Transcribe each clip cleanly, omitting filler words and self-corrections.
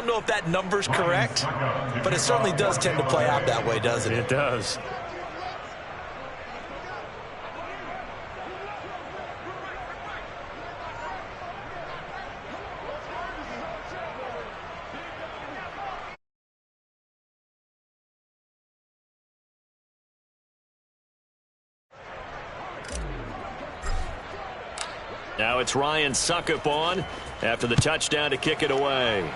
don't know if that number's correct, but it certainly does tend to play out that way, doesn't it? It does. Now it's Ryan Suckup on after the touchdown to kick it away.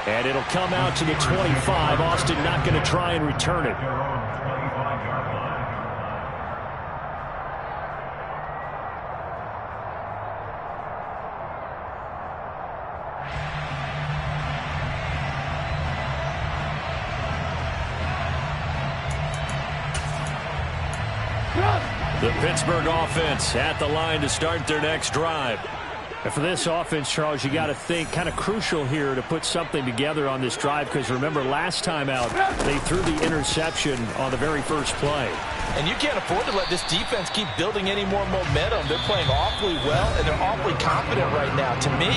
And it'll come out to the 25. Austin not going to try and return it. The Pittsburgh offense at the line to start their next drive. And for this offense, Charles, you got to think kind of crucial here to put something together on this drive, because remember last time out they threw the interception on the very first play. And you can't afford to let this defense keep building any more momentum. They're playing awfully well, and they're awfully confident right now. To me,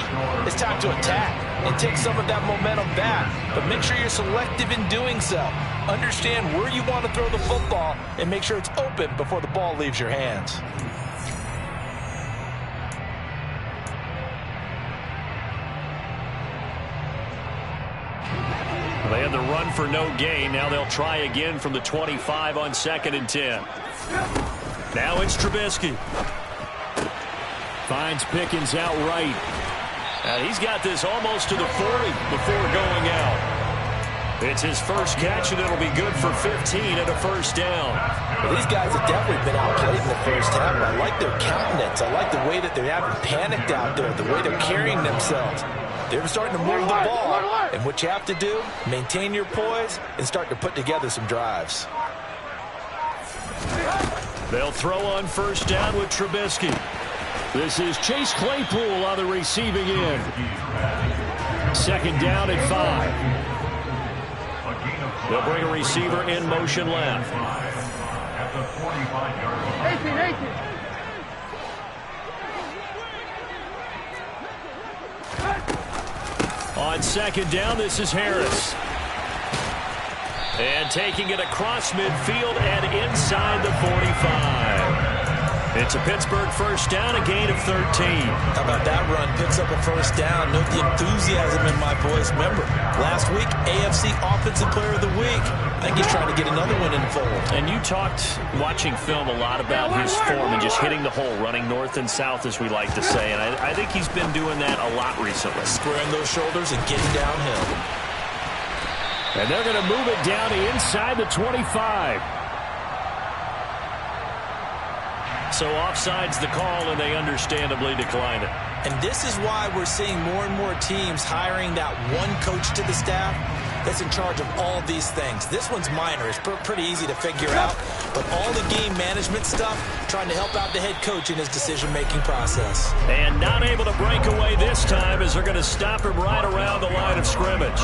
it's time to attack and take some of that momentum back. But make sure you're selective in doing so. Understand where you want to throw the football and make sure it's open before the ball leaves your hands. They had the run for no gain. Now they'll try again from the 25 on 2nd and 10. Now it's Trubisky. Finds Pickens outright. And he's got this almost to the 40 before going out. It's his first catch, and it'll be good for 15 and a first down. Well, these guys have definitely been outplayed in the first half. I like their countenance. I like the way that they haven't panicked out there, the way they're carrying themselves. They're starting to move the ball. And what you have to do, maintain your poise and start to put together some drives. They'll throw on first down with Trubisky. This is Chase Claypool on the receiving end. 2nd down at 5. They'll bring a receiver in motion left. 18. On 2nd down, this is Harris. And taking it across midfield and inside the 45. It's a Pittsburgh first down, a gain of 13. How about that run? Picks up a first down. Note the enthusiasm in my voice. Remember, last week, AFC Offensive Player of the Week. I think he's trying to get another one in the fold. And you talked, watching film, a lot about his form and just hitting the hole, running north and south, as we like to say. And I think he's been doing that a lot recently. Squaring those shoulders and getting downhill. And they're going to move it down to inside the 25. So offside's the call, and they understandably decline it. And this is why we're seeing more and more teams hiring that one coach to the staff that's in charge of all these things. This one's minor. It's pretty easy to figure out. But all the game management stuff, trying to help out the head coach in his decision-making process. And not able to break away this time, as they're going to stop him right around the line of scrimmage.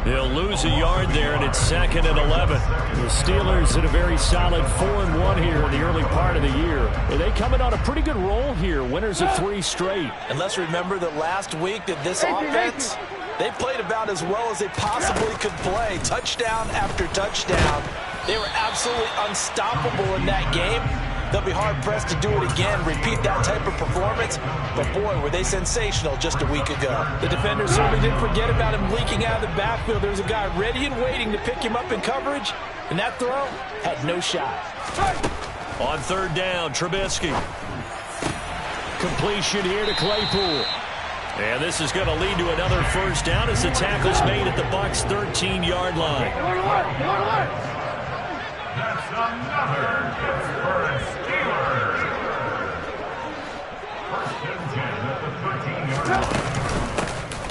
They'll lose a yard there, and it's 2nd and 11. The Steelers in a very solid 4-1 here in the early part of the year. They coming on a pretty good roll here. Winners of 3 straight. And let's remember that last week that this offense, they played about as well as they possibly could play. Touchdown after touchdown. They were absolutely unstoppable in that game. They'll be hard-pressed to do it again, repeat that type of performance. But, boy, were they sensational just a week ago. The defenders certainly didn't forget about him leaking out of the backfield. There was a guy ready and waiting to pick him up in coverage, and that throw had no shot. On 3rd down, Trubisky. Completion here to Claypool. And this is going to lead to another first down as the tackle's made at the Bucs' 13-yard line. That's another Pittsburgh Steelers. 1st and 10 at the 13-yard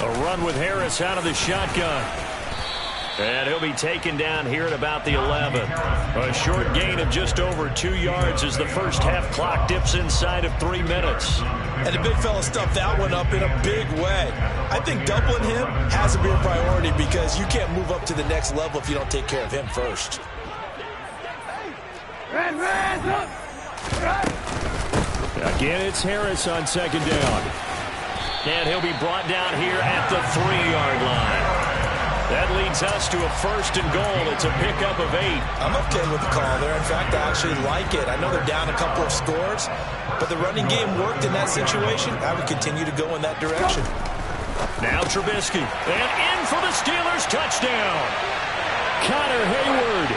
line. A run with Harris out of the shotgun. And he'll be taken down here at about the 11. A short gain of just over 2 yards as the first half clock dips inside of 3 minutes. And the big fella stuffed that one up in a big way. I think doubling him has to be a priority because you can't move up to the next level if you don't take care of him first. Again, it's Harris on 2nd down. And he'll be brought down here at the 3-yard line. That leads us to a 1st and goal. It's a pickup of 8. I'm okay with the call there. In fact, I actually like it. I know they're down a couple of scores, but the running game worked in that situation. I would continue to go in that direction. Now Trubisky. And in for the Steelers touchdown. Connor Hayward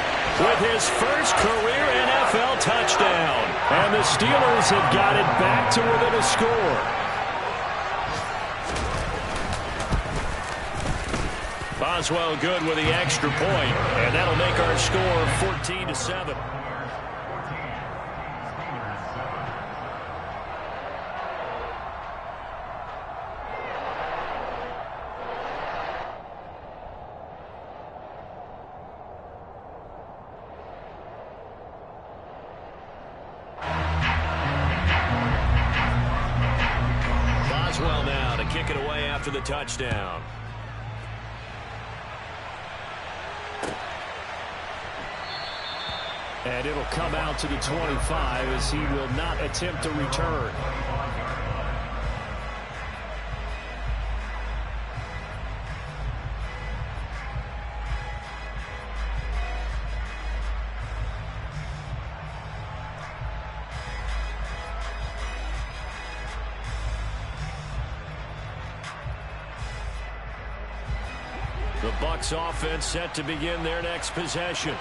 with his first career NFL touchdown. And the Steelers have got it back to within a score. Boswell good with the extra point, and that'll make our score 14-7. Boswell now to kick it away after the touchdown. And it'll come out to the 25 as he will not attempt to return. The Bucs offense set to begin their next possession.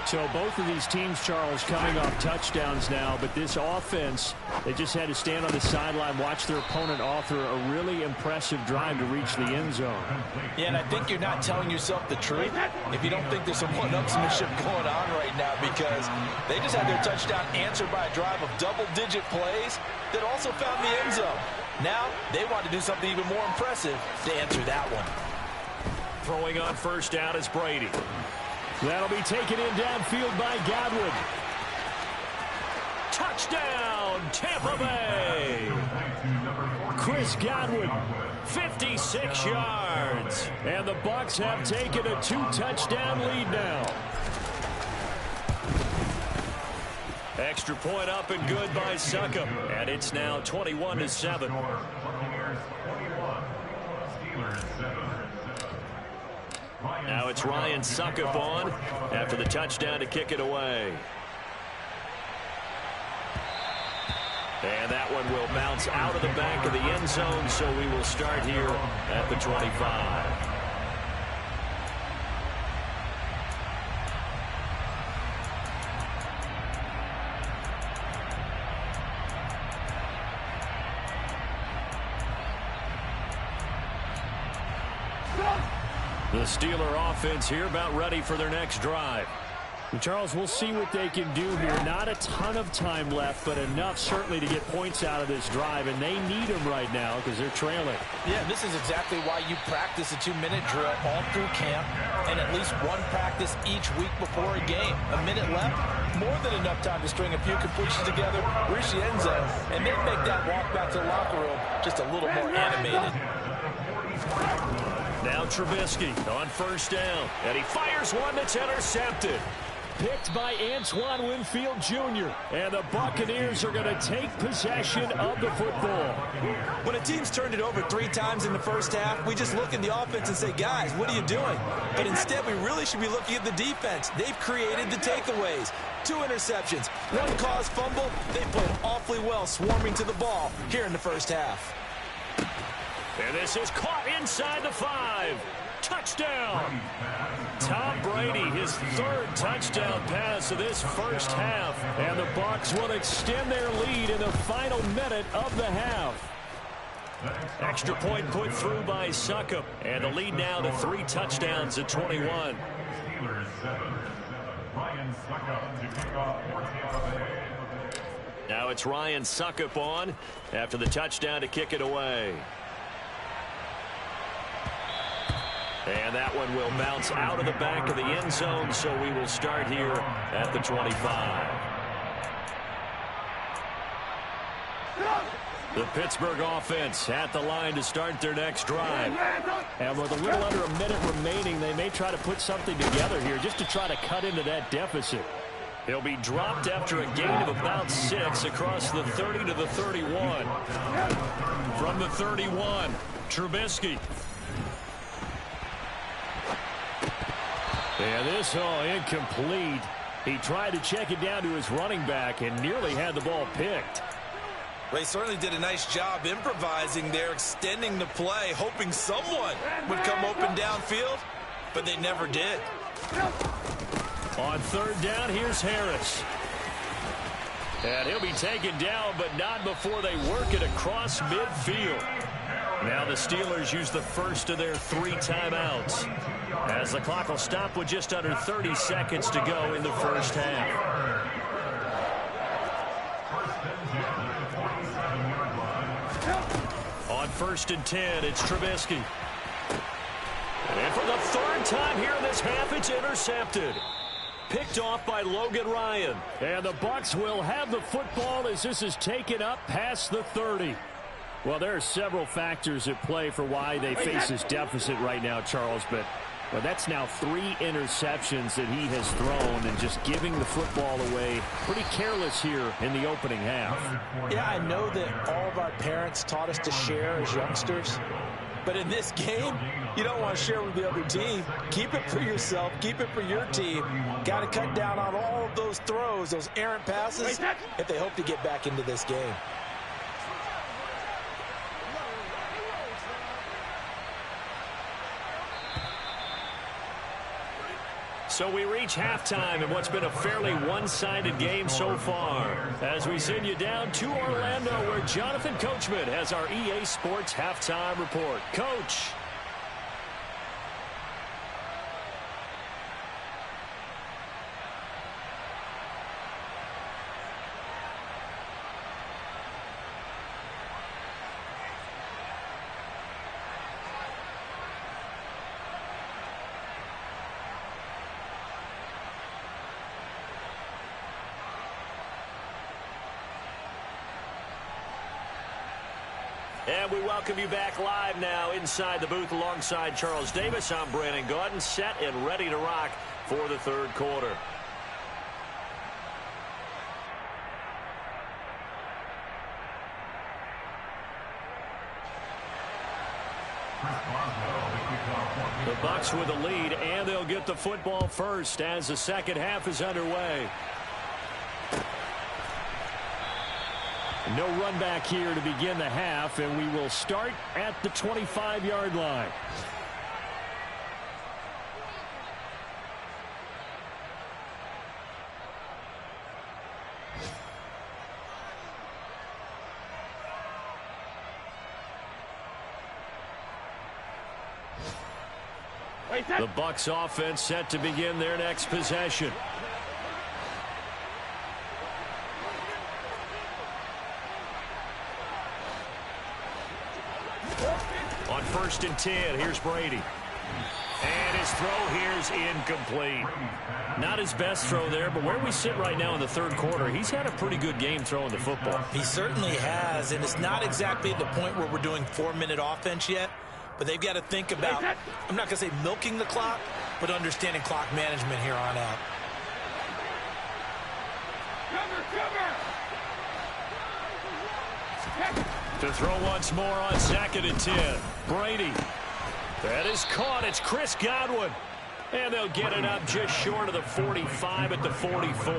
So both of these teams, Charles, coming off touchdowns now, but this offense, they just had to stand on the sideline, watch their opponent author a really impressive drive to reach the end zone. Yeah, and I think you're not telling yourself the truth if you don't think there's some one-upsmanship going on right now, because they just had their touchdown answered by a drive of double-digit plays that also found the end zone. Now they want to do something even more impressive to answer that one. Throwing on first down is Brady. That'll be taken in downfield by Godwin. Touchdown, Tampa Bay. Chris Godwin, 56 yards. And the Bucs have taken a 2-touchdown lead now. Extra point up and good by Succop. And it's now 21-7. Now it's Ryan Succop on after the touchdown to kick it away. And that one will bounce out of the back of the end zone, so we will start here at the 25. The Steeler offense here about ready for their next drive. And Charles, we'll see what they can do here. Not a ton of time left, but enough certainly to get points out of this drive, and they need them right now because they're trailing. Yeah, this is exactly why you practice a 2-minute drill all through camp and at least one practice each week before a game. A minute left, more than enough time to string a few completions together, reach the end zone, and then make that walk back to the locker room just a little more animated. Now Trubisky on first down, and he fires one that's intercepted. Picked by Antoine Winfield Jr. And the Buccaneers are going to take possession of the football. When a team's turned it over 3 times in the first half, we just look at the offense and say, guys, what are you doing? But instead, we really should be looking at the defense. They've created the takeaways. 2 interceptions, 1 caused fumble. They played awfully well swarming to the ball here in the first half. And this is caught inside the 5. Touchdown. Tom Brady, his 3rd touchdown pass of this first half. And the Bucs will extend their lead in the final minute of the half. Extra point put through by Succop. And the lead now to 3 touchdowns at 21. Now it's Ryan Succop on after the touchdown to kick it away. And that one will bounce out of the back of the end zone, so we will start here at the 25. The Pittsburgh offense at the line to start their next drive. And with a little under a minute remaining, they may try to put something together here just to try to cut into that deficit. He'll be dropped after a gain of about 6 across the 30 to the 31. From the 31, Trubisky. And this incomplete. He tried to check it down to his running back and nearly had the ball picked. They certainly did a nice job improvising there, extending the play, hoping someone would come open downfield, but they never did. On third down, here's Harris. And he'll be taken down, but not before they work it across midfield. Now the Steelers use the first of their 3 timeouts, as the clock will stop with just under 30 seconds to go in the first half. On 1st and 10, it's Trubisky. And for the 3rd time here in this half, it's intercepted. Picked off by Logan Ryan. And the Bucs will have the football as this is taken up past the 30. Well, there are several factors at play for why they face this deficit right now, Charles, but that's now 3 interceptions that he has thrown and just giving the football away pretty careless here in the opening half. Yeah, I know that all of our parents taught us to share as youngsters, but in this game, you don't want to share with the other team. Keep it for yourself. Keep it for your team. Got to cut down on all of those throws, those errant passes, if they hope to get back into this game. So we reach halftime in what's been a fairly one-sided game so far, as we send you down to Orlando, where Jonathan Coachman has our EA Sports halftime report. Coach. And we welcome you back live now inside the booth alongside Charles Davis. I'm Brandon Gaudin, set and ready to rock for the 3rd quarter. The Bucs with a lead, and they'll get the football first as the second half is underway. No run back here to begin the half, and we will start at the 25-yard line. The Bucs offense set to begin their next possession. On 1st and 10, here's Brady. And his throw here's incomplete. Not his best throw there, but where we sit right now in the 3rd quarter, he's had a pretty good game throwing the football. He certainly has, and it's not exactly at the point where we're doing 4-minute offense yet, but they've got to think about, I'm not going to say milking the clock, but understanding clock management here on out. To throw once more on 2nd and 10. Brady. That is caught. It's Chris Godwin. And they'll get it up just short of the 45 at the 44.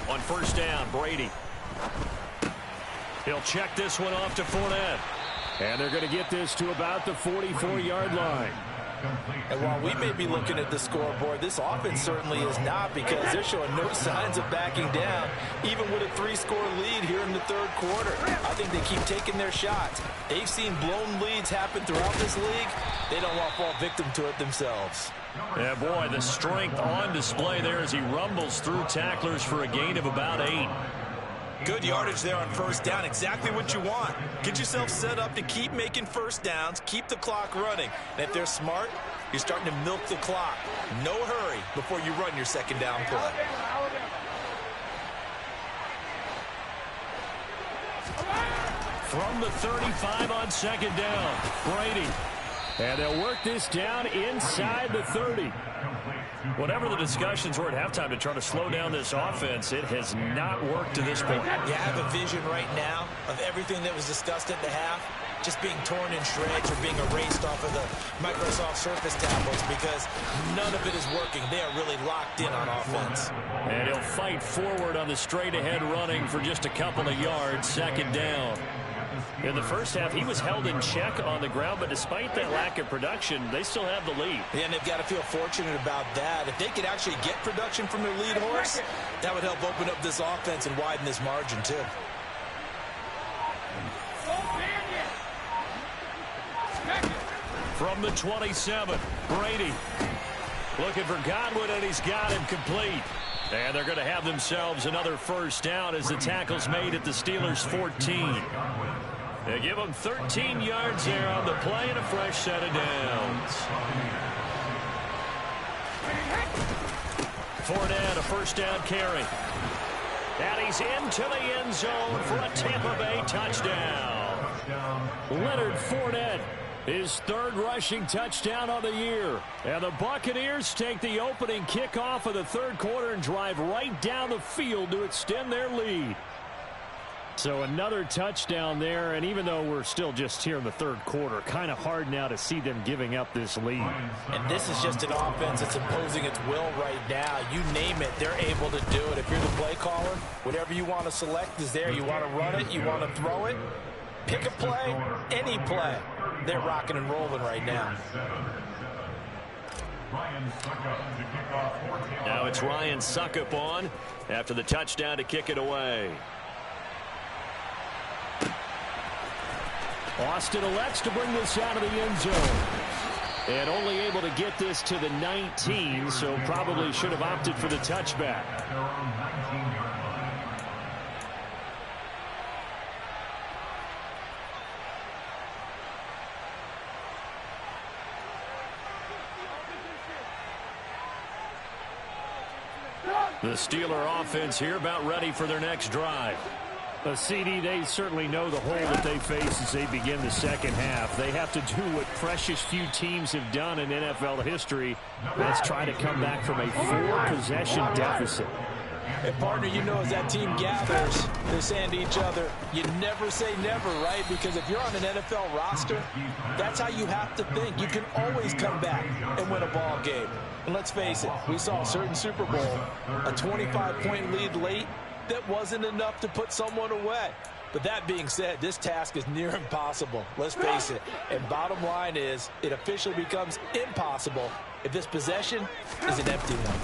On 1st down, Brady. He'll check this one off to Fournette. And they're going to get this to about the 44-yard line. And while we may be looking at the scoreboard, this offense certainly is not, because they're showing no signs of backing down, even with a 3-score lead here in the 3rd quarter. I think they keep taking their shots. They've seen blown leads happen throughout this league. They don't want to fall victim to it themselves. Yeah, boy, the strength on display there as he rumbles through tacklers for a gain of about 8. Good yardage there on 1st down. Exactly what you want. Get yourself set up to keep making 1st downs, keep the clock running. And if they're smart, you're starting to milk the clock. No hurry before you run your 2nd down play. From the 35 on second down, Brady. And they'll work this down inside the 30. Whatever the discussions were at halftime to try to slow down this offense, it has not worked to this point. Yeah, I have a vision right now of everything that was discussed at the half just being torn in shreds or being erased off of the Microsoft Surface tablets because none of it is working. They are really locked in on offense. And he'll fight forward on the straight-ahead running for just a couple of yards, second down. In the first half, he was held in check on the ground, but despite that lack of production, they still have the lead. Yeah, and they've got to feel fortunate about that. If they could actually get production from their lead horse, that would help open up this offense and widen this margin, too. From the 27, Brady looking for Godwin, and he's got him complete. And they're going to have themselves another first down as the tackle's made at the Steelers' 14. They give them 13 yards there on the play and a fresh set of downs. Fournette, a first down carry. And he's into the end zone for a Tampa Bay touchdown. Leonard Fournette, his third rushing touchdown of the year. And the Buccaneers take the opening kickoff of the third quarter and drive right down the field to extend their lead. So another touchdown there, and even though we're still just here in the third quarter, kind of hard now to see them giving up this lead. And this is just an offense that's imposing its will right now. You name it, they're able to do it. If you're the play caller, whatever you want to select is there. You want to run it, you want to throw it, pick a play, any play. They're rocking and rolling right now. Now it's Ryan Suckup on after the touchdown to kick it away. Austin elects to bring this out of the end zone. And only able to get this to the 19, so probably should have opted for the touchback. The Steeler offense here about ready for their next drive. CD, they certainly know the hole that they face as they begin the second half. They have to do what precious few teams have done in NFL history. Let's try to come back from a 4-possession deficit. And, partner, you know as that team gathers, they're saying to each other, you never say never, right? Because if you're on an NFL roster, that's how you have to think. You can always come back and win a ball game. And let's face it, we saw a certain Super Bowl, a 25-point lead late, that wasn't enough to put someone away. But that being said, this task is near impossible. Let's face it. And bottom line is, it officially becomes impossible if this possession is an empty one.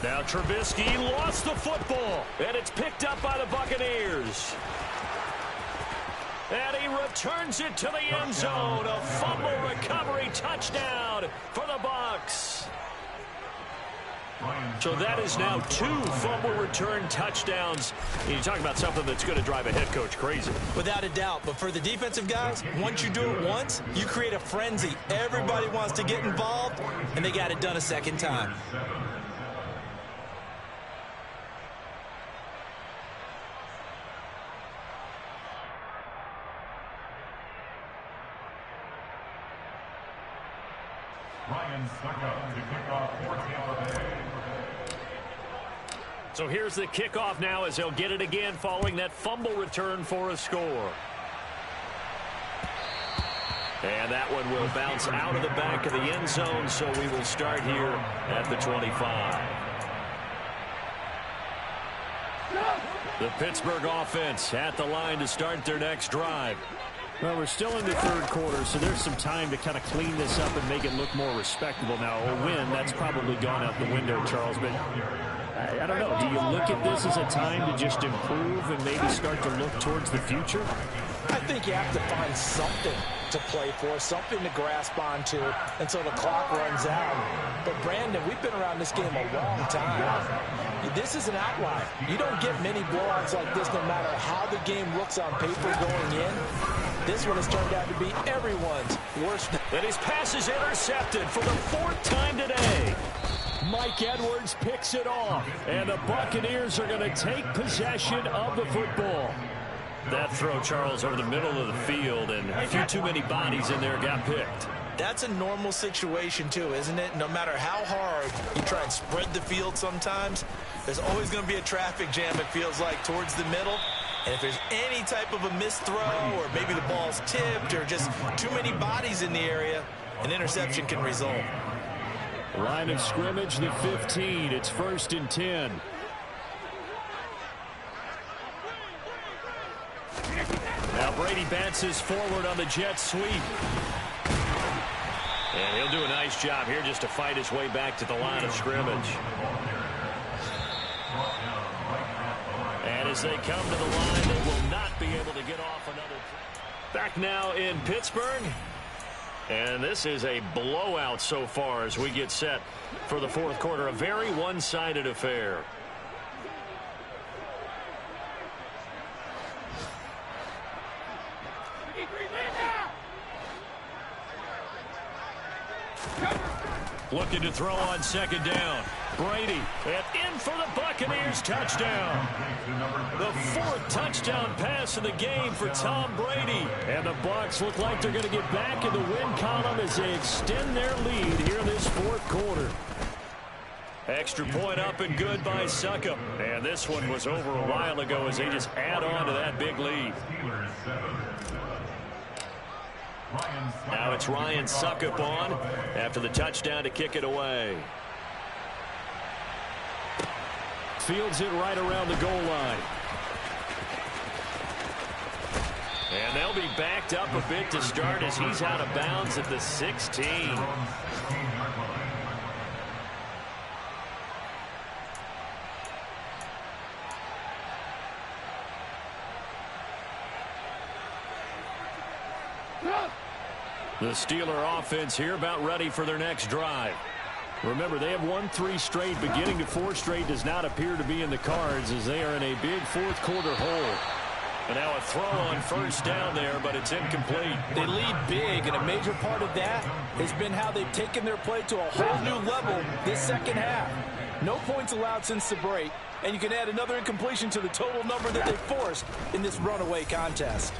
Now Trubisky lost the football, and it's picked up by the Buccaneers. And he returns it to the end zone. A fumble recovery touchdown for the Bucs. So that is now 2 fumble return touchdowns. You talk about something that's going to drive a head coach crazy. Without a doubt. But for the defensive guys, once you do it once, you create a frenzy. Everybody wants to get involved, and they got it done a second time. Ryan Suckup to kick off for Tampa Bay. So here's the kickoff now as he'll get it again following that fumble return for a score. And that one will bounce out of the back of the end zone, so we will start here at the 25. The Pittsburgh offense at the line to start their next drive. Well, we're still in the third quarter, so there's some time to kind of clean this up and make it look more respectable. Now, a win, that's probably gone out the window, Charles, but I don't know. Do you look at this as a time to just improve and maybe start to look towards the future? I think you have to find something to play for, something to grasp onto until the clock runs out. But, Brandon, we've been around this game a long time. This is an outlier. You don't get many blowouts like this no matter how the game looks on paper going in. This one has turned out to be everyone's worst. And his pass is intercepted for the 4th time today. Mike Edwards picks it off, and the Buccaneers are going to take possession of the football. That throw, Charles, over the middle of the field, and a few too many bodies in there got picked. That's a normal situation, too, isn't it? No matter how hard you try and spread the field sometimes, there's always going to be a traffic jam, it feels like, towards the middle. And if there's any type of a missed throw, or maybe the ball's tipped, or just too many bodies in the area, an interception can result. Line of scrimmage, the 15. It's 1st and 10. Now Brady bounces forward on the jet sweep. And he'll do a nice job here just to fight his way back to the line of scrimmage. And as they come to the line, they will not be able to get off another. Back now in Pittsburgh. And this is a blowout so far as we get set for the fourth quarter. A very one-sided affair. Looking to throw on 2nd down. Brady, and in for the Buccaneers, touchdown. The 4th touchdown pass of the game for Tom Brady. And the Bucs look like they're going to get back in the win column as they extend their lead here in this 4th quarter. Extra point up and good by Succop. And this one was over a while ago as they just add on to that big lead. Now it's Ryan Succop on after the touchdown to kick it away. Fields it right around the goal line. And they'll be backed up a bit to start as he's out of bounds at the 16. The Steeler offense here about ready for their next drive. Remember, they have won 3 straight. Beginning to 4 straight does not appear to be in the cards as they are in a big 4th quarter hole. And now a throw on 1st down there, but it's incomplete. They lead big, and a major part of that has been how they've taken their play to a whole new level this second half. No points allowed since the break, and you can add another incompletion to the total number that they forced in this runaway contest.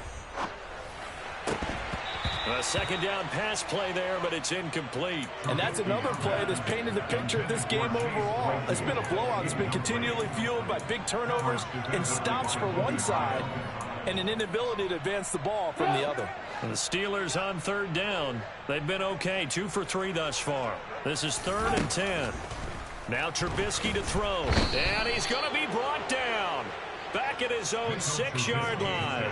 A 2nd down pass play there, but it's incomplete. And that's another play that's painted the picture of this game overall. It's been a blowout. It's been continually fueled by big turnovers and stops for one side and an inability to advance the ball from the other. And the Steelers on 3rd down. They've been okay, 2 for 3 thus far. This is 3rd and 10. Now Trubisky to throw. And he's going to be brought down. Back at his own 6-yard line.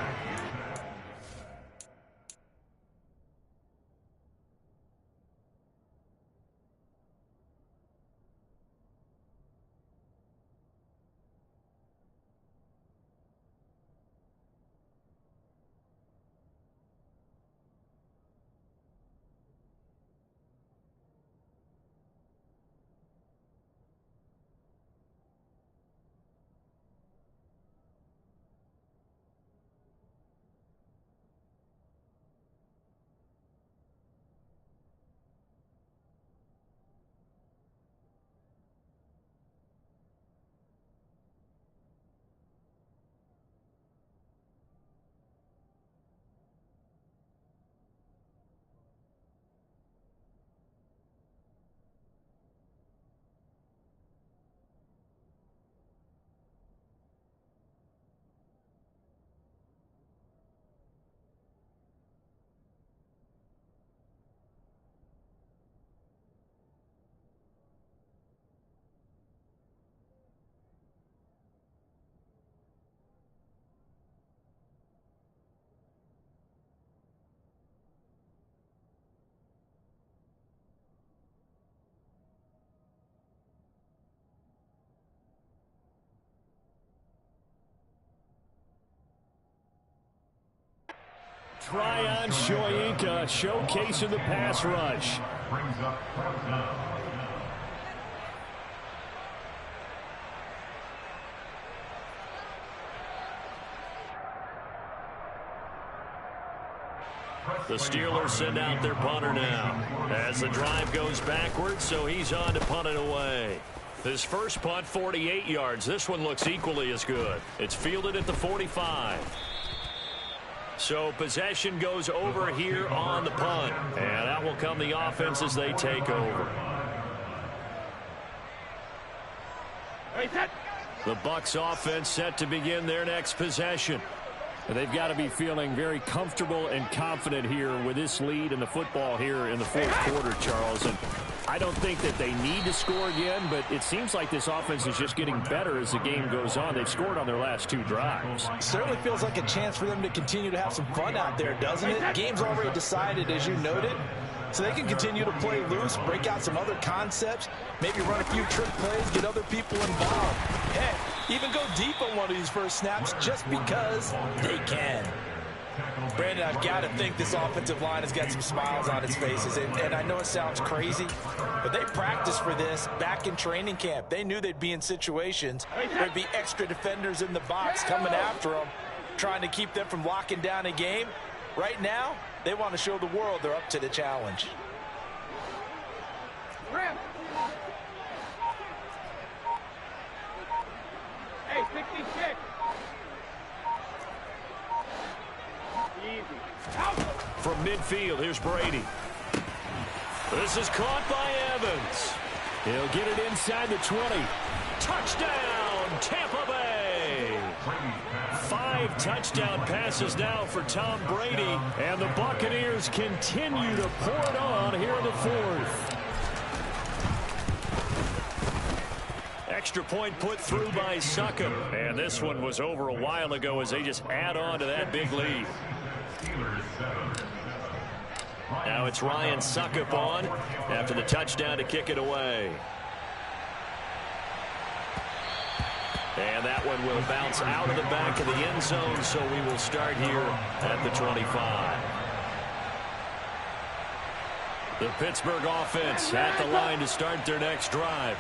Tryon Shoyinka showcasing the pass rush. Brings up 4th down. The Steelers send out their punter now as the drive goes backwards, so he's on to punt it away. His first punt, 48 yards. This one looks equally as good. It's fielded at the 45. So possession goes over here on the punt, and out will come the offense as they take over. The Bucs offense set to begin their next possession. They've got to be feeling very comfortable and confident here with this lead in the football here in the fourth quarter, Charles. And I don't think that they need to score again, but it seems like this offense is just getting better as the game goes on. They've scored on their last 2 drives. It certainly feels like a chance for them to continue to have some fun out there, doesn't it? Game's already decided, as you noted. So they can continue to play loose, break out some other concepts, maybe run a few trick plays, get other people involved. Heck, even go deep on one of these first snaps just because they can. Brandon, I've got to think this offensive line has got some smiles on its faces. And I know it sounds crazy, but they practiced for this back in training camp. They knew they'd be in situations where there'd be extra defenders in the box coming after them, trying to keep them from locking down a game. Right now, they want to show the world they're up to the challenge. Hey, 66. Easy. Out. From midfield, here's Brady. This is caught by Evans. He'll get it inside the 20. Touchdown, Tampa Bay. 5 touchdown passes now for Tom Brady, and the Buccaneers continue to pour it on here in the fourth. Extra point put through by Succop, and this one was over a while ago as they just add on to that big lead. Now it's Ryan Succop on after the touchdown to kick it away. And that one will bounce out of the back of the end zone, so we will start here at the 25. The Pittsburgh offense at the line to start their next drive.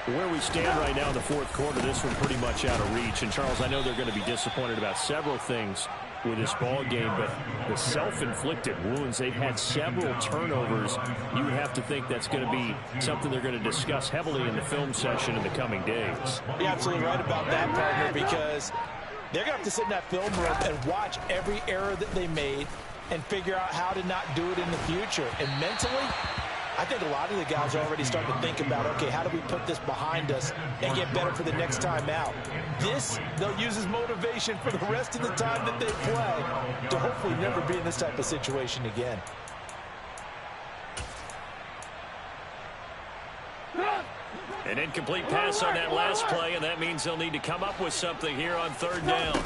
Where we stand right now in the fourth quarter, this one pretty much out of reach. And, Charles, I know they're going to be disappointed about several things with this ball game, but the self-inflicted wounds, they've had several turnovers. You would have to think that's going to be something they're going to discuss heavily in the film session in the coming days. You're absolutely right about that, partner, because they're going to have to sit in that film room and watch every error that they made and figure out how to not do it in the future. And mentally, I think a lot of the guys are already starting to think about, okay, how do we put this behind us and get better for the next time out? This, they'll use as motivation for the rest of the time that they play to hopefully never be in this type of situation again. An incomplete pass on that last play, and that means they'll need to come up with something here on third down.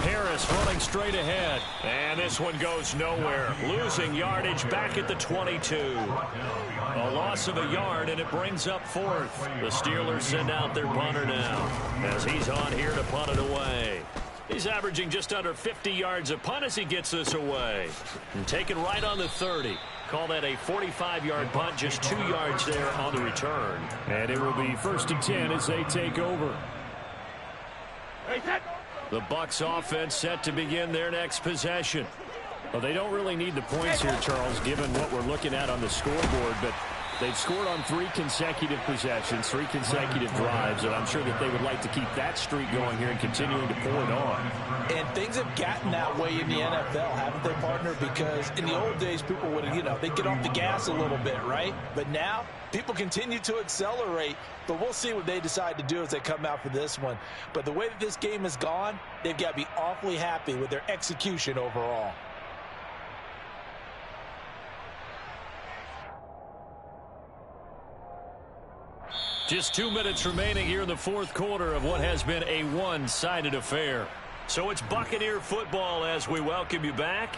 Harris running straight ahead, and this one goes nowhere. Losing yardage back at the 22. A loss of a yard, and it brings up fourth. The Steelers send out their punter now as he's on here to punt it away. He's averaging just under 50 yards a punt as he gets this away. And taken right on the 30. Call that a 45-yard punt, just 2 yards there on the return. And it will be 1st and 10 as they take over. The Bucs offense set to begin their next possession. Well, they don't really need the points here, Charles, given what we're looking at on the scoreboard, but they've scored on 3 consecutive possessions, 3 consecutive drives, and I'm sure that they would like to keep that streak going here and continuing to pull it on. And things have gotten that way in the NFL, haven't they, partner? Because in the old days, people would, they'd get off the gas a little bit, right? But now, people continue to accelerate, but we'll see what they decide to do as they come out for this one. But the way that this game has gone, they've got to be awfully happy with their execution overall. Just 2 minutes remaining here in the fourth quarter of what has been a one-sided affair. So it's Buccaneer football as we welcome you back.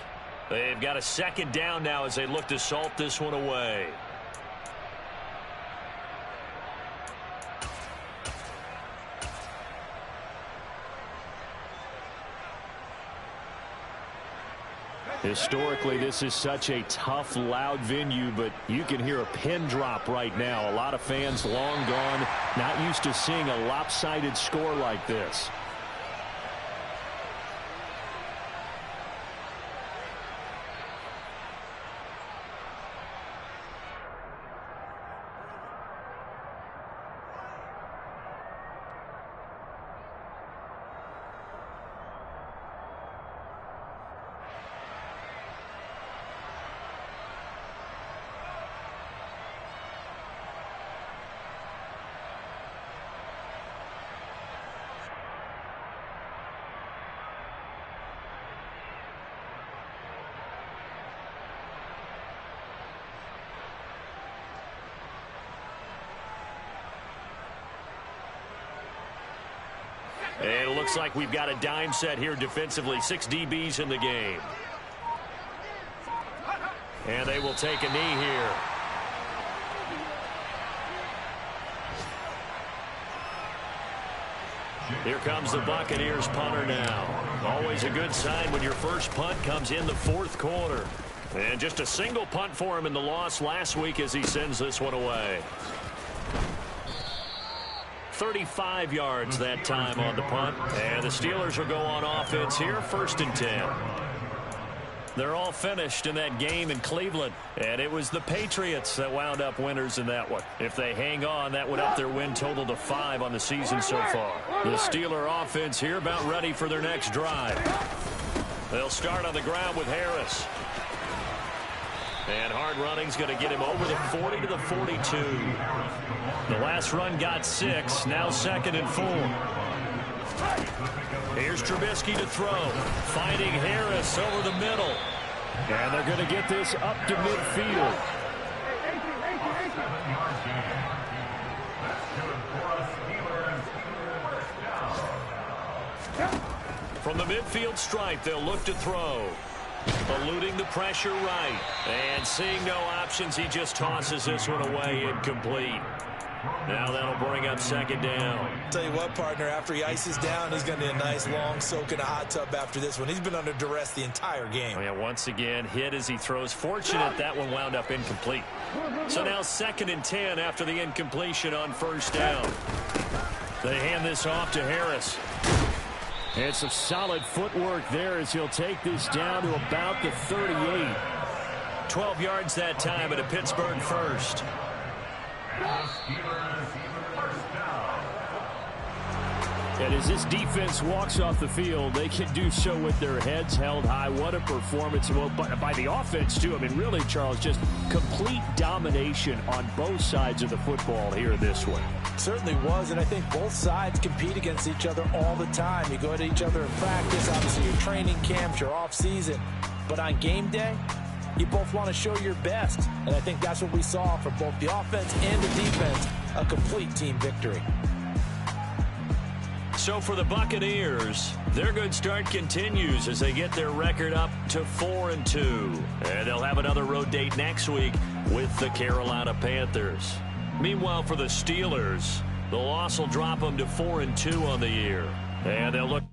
They've got a second down now as they look to salt this one away. Historically, this is such a tough, loud venue, but you can hear a pin drop right now. A lot of fans long gone, not used to seeing a lopsided score like this. looks like we've got a dime set here defensively. 6 DBs in the game. And they will take a knee here. Here comes the Buccaneers punter now. Always a good sign when your first punt comes in the fourth quarter. And just a single punt for him in the loss last week as he sends this one away. 35 yards that time on the punt. And the Steelers will go on offense here, 1st and 10. They're all finished in that game in Cleveland. And it was the Patriots that wound up winners in that one. If they hang on, that would up their win total to 5 on the season so far. The Steeler offense here about ready for their next drive. They'll start on the ground with Harris. And hard running's going to get him over the 40 to the 42. The last run got 6. Now 2nd and 4. Here's Trubisky to throw. Finding Harris over the middle. And they're going to get this up to midfield. From the midfield stripe, they'll look to throw. Eluding the pressure right. And seeing no options, he just tosses this one away incomplete. Now that'll bring up 2nd down. Tell you what, partner, after he ices down, he's going to be a nice long soak in a hot tub after this one. He's been under duress the entire game. Oh, yeah, once again, hit as he throws. Fortunate that one wound up incomplete. So now 2nd and 10 after the incompletion on 1st down. They hand this off to Harris. And some solid footwork there as he'll take this down to about the 38. 12 yards that time at a Pittsburgh 1st. And as this defense walks off the field, they can do so with their heads held high. What a performance by the offense, too. I mean, really, Charles, just complete domination on both sides of the football here this one. Certainly was, and I think both sides compete against each other all the time. You go at each other in practice, obviously your training camps, your off-season. But on game day, you both want to show your best. And I think that's what we saw from both the offense and the defense, a complete team victory. So for the Buccaneers, their good start continues as they get their record up to 4-2. And they'll have another road date next week with the Carolina Panthers. Meanwhile, for the Steelers, the loss will drop them to 4-2 on the year. And they'll look